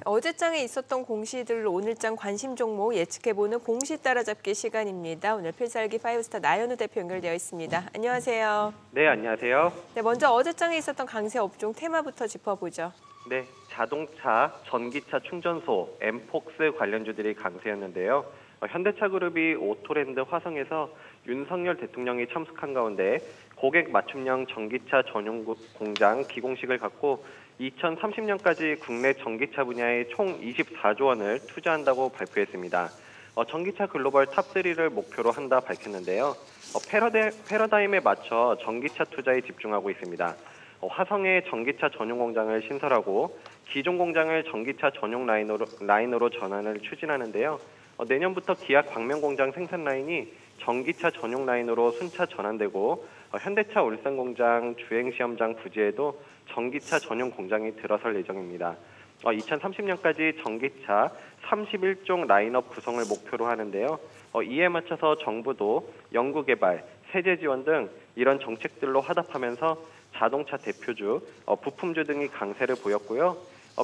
어제장에 있었던 공시들로 오늘장 관심 종목 예측해보는 공시 따라잡기 시간입니다. 오늘 필살기 파이브스타 나연우 대표 연결되어 있습니다. 안녕하세요. 네, 안녕하세요. 네, 먼저 어제장에 있었던 강세 업종 테마부터 짚어보죠. 네, 자동차, 전기차 충전소, 엠폭스 관련주들이 강세였는데요. 현대차그룹이 오토랜드 화성에서 윤석열 대통령이 참석한 가운데 고객 맞춤형 전기차 전용 공장 기공식을 갖고 2030년까지 국내 전기차 분야에 총 24조 원을 투자한다고 발표했습니다. 전기차 글로벌 탑3를 목표로 한다 밝혔는데요. 패러다임에 맞춰 전기차 투자에 집중하고 있습니다. 화성에 전기차 전용 공장을 신설하고 기존 공장을 전기차 전용 라인으로 전환을 추진하는데요. 내년부터 기아 광명 공장 생산 라인이 전기차 전용 라인으로 순차 전환되고 현대차 울산 공장 주행 시험장 부지에도 전기차 전용 공장이 들어설 예정입니다. 2030년까지 전기차 31종 라인업 구성을 목표로 하는데요. 이에 맞춰서 정부도 연구개발, 세제 지원 등 이런 정책들로 화답하면서 자동차 대표주, 부품주 등이 강세를 보였고요.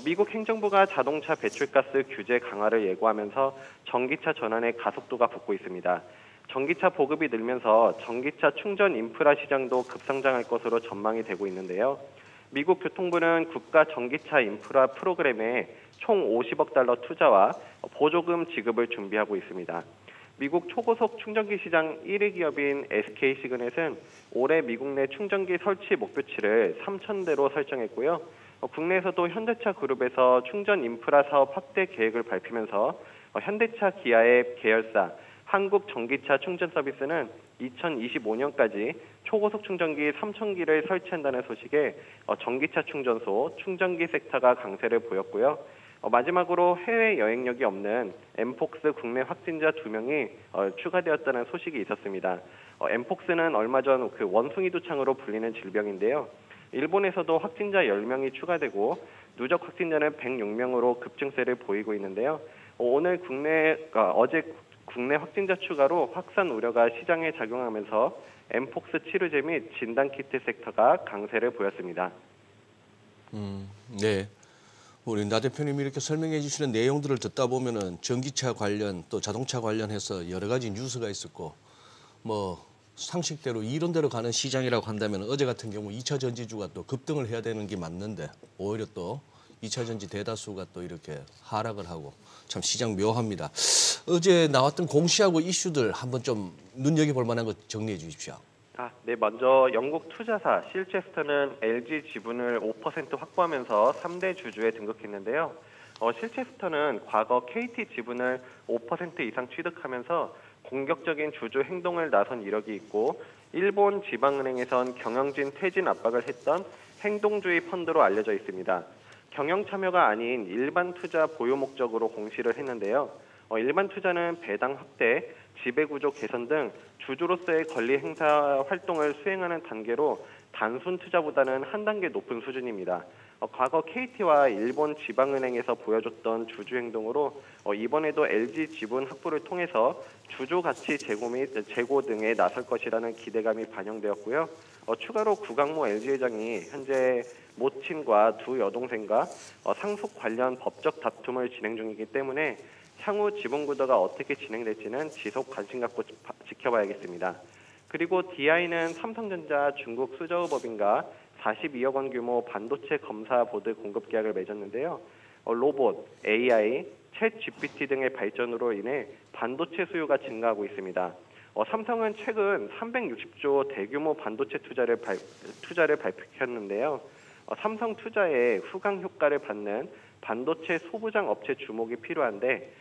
미국 행정부가 자동차 배출가스 규제 강화를 예고하면서 전기차 전환의 가속도가 붙고 있습니다. 전기차 보급이 늘면서 전기차 충전 인프라 시장도 급성장할 것으로 전망이 되고 있는데요. 미국 교통부는 국가 전기차 인프라 프로그램에 총 50억 달러 투자와 보조금 지급을 준비하고 있습니다. 미국 초고속 충전기 시장 1위 기업인 SK 시그넷은 올해 미국 내 충전기 설치 목표치를 3,000대로 설정했고요. 국내에서도 현대차 그룹에서 충전 인프라 사업 확대 계획을 밝히면서 현대차 기아의 계열사 한국전기차 충전 서비스는 2025년까지 초고속 충전기 3,000기를 설치한다는 소식에 전기차 충전소, 충전기 섹터가 강세를 보였고요. 마지막으로 해외 여행력이 없는 엠폭스 국내 확진자 2명이 추가되었다는 소식이 있었습니다. 엠폭스는 얼마 전 그 원숭이 두창으로 불리는 질병인데요. 일본에서도 확진자 10명이 추가되고 누적 확진자는 106명으로 급증세를 보이고 있는데요. 어제 국내 확진자 추가로 확산 우려가 시장에 작용하면서 엠폭스 치료제 및 진단키트 섹터가 강세를 보였습니다. 네. 우리 나 대표님이 이렇게 설명해 주시는 내용들을 듣다 보면은 전기차 관련 또 자동차 관련해서 여러 가지 뉴스가 있었고 뭐 상식대로 이론대로 가는 시장이라고 한다면 어제 같은 경우 2차 전지주가 또 급등을 해야 되는 게 맞는데 오히려 또 2차 전지 대다수가 또 이렇게 하락을 하고 참 시장 묘합니다. 어제 나왔던 공시하고 이슈들 한번 좀 눈여겨볼 만한 거 정리해 주십시오. 네, 먼저 영국 투자사 실체스터는 LG 지분을 5% 확보하면서 3대 주주에 등극했는데요. 실체스터는 과거 KT 지분을 5% 이상 취득하면서 공격적인 주주 행동을 나선 이력이 있고 일본 지방은행에선 경영진 퇴진 압박을 했던 행동주의 펀드로 알려져 있습니다. 경영 참여가 아닌 일반 투자 보유 목적으로 공시를 했는데요. 일반 투자는 배당 확대, 지배구조 개선 등 주주로서의 권리 행사 활동을 수행하는 단계로 단순 투자보다는 한 단계 높은 수준입니다. 과거 KT와 일본 지방은행에서 보여줬던 주주 행동으로 이번에도 LG 지분 확보를 통해서 주주 가치 제고 및 재고 등에 나설 것이라는 기대감이 반영되었고요. 추가로 구강모 LG 회장이 현재 모친과 두 여동생과 상속 관련 법적 다툼을 진행 중이기 때문에 향후 지분 구조가 어떻게 진행될지는 지속 관심 갖고 지켜봐야겠습니다. 그리고 DI는 삼성전자 중국 수저우법인과 42억 원 규모 반도체 검사 보드 공급 계약을 맺었는데요. 로봇, AI, 챗 GPT 등의 발전으로 인해 반도체 수요가 증가하고 있습니다. 삼성은 최근 360조 대규모 반도체 투자를 발표했는데요. 삼성 투자에 후광 효과를 받는 반도체 소부장 업체 주목이 필요한데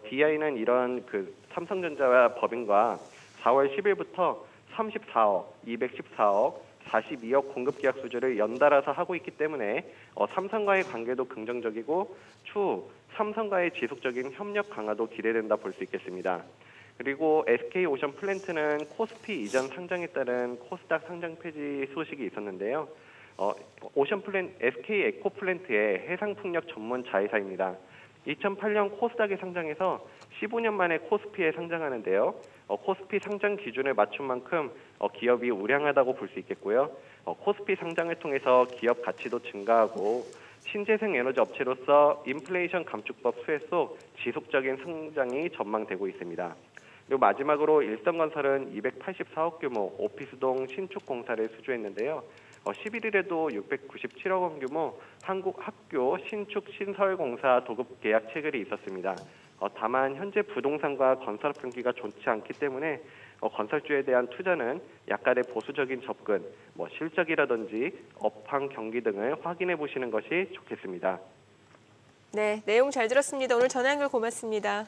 DI는 이런 삼성전자와 법인과 4월 10일부터 34억, 214억, 42억 공급 계약 수주를 연달아서 하고 있기 때문에 삼성과의 관계도 긍정적이고 추후 삼성과의 지속적인 협력 강화도 기대된다 볼 수 있겠습니다. 그리고 SK오션 플랜트는 코스피 이전 상장에 따른 코스닥 상장 폐지 소식이 있었는데요. SK 에코 플랜트의 해상풍력 전문 자회사입니다. 2008년 코스닥에 상장해서 15년 만에 코스피에 상장하는데요. 코스피 상장 기준을 맞춘 만큼 기업이 우량하다고 볼 수 있겠고요. 코스피 상장을 통해서 기업 가치도 증가하고 신재생 에너지 업체로서 인플레이션 감축법 수혜 속 지속적인 성장이 전망되고 있습니다. 그리고 마지막으로 일성건설은 284억 규모 오피스동 신축 공사를 수주했는데요. 11일에도 697억 원 규모 한국 학교 신축 신설공사 도급 계약 체결이 있었습니다. 다만 현재 부동산과 건설업 경기가 좋지 않기 때문에 건설주에 대한 투자는 약간의 보수적인 접근, 실적이라든지 업황 경기 등을 확인해 보시는 것이 좋겠습니다. 네, 내용 잘 들었습니다. 오늘 전화 연결 고맙습니다.